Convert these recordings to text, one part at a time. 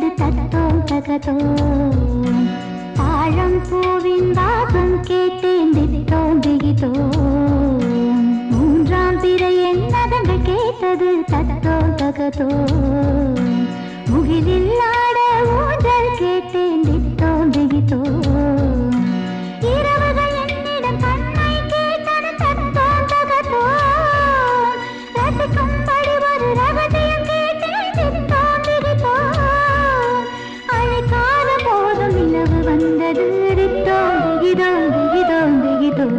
கேட்டது தத்தோம் தகதோம். தாழம் பூவின் வாசம் கேட்டேன் தித்தோம் திகிதோம். மூன்றாம் பிறை என்னதங்கள் கேட்டது தத்தோம் தகதோம். முகிலில் ஆட ஊஞ்சல் கேட்டேன் தித்தோம் திகிதோம். இரவுகள் என்னிடம் கண்ணை கேட்டது தத்தோம் தகதோம். ரசிக்கும்படி ஒரு ரகசியம் கேட்டேன் தித்தோம் திகிதோம். அழைக்காத போதும் நிலவு வந்தது தித்தோம் திகிதோம் திகிதோம் திகிதோம்.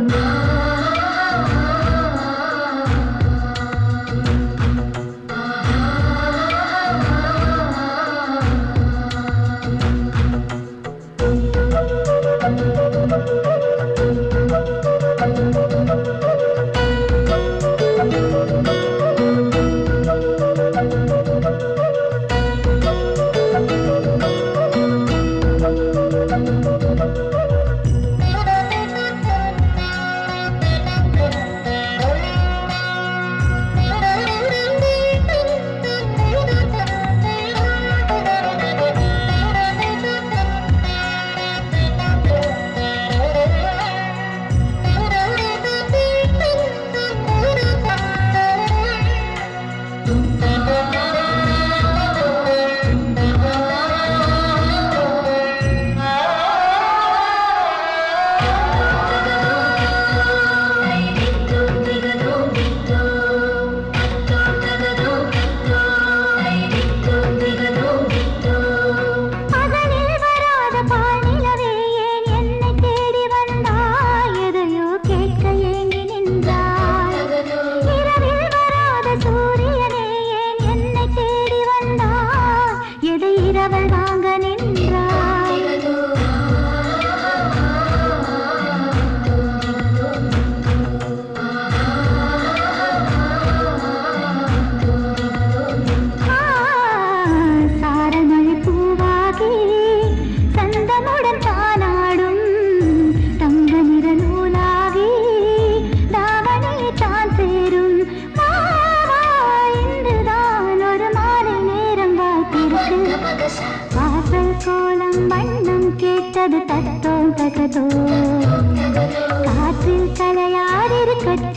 வாசல் கோலம் வண்ணம் கேட்டது தத்தோம் தகதோம். காற்றில் கலையாடிருக்கச்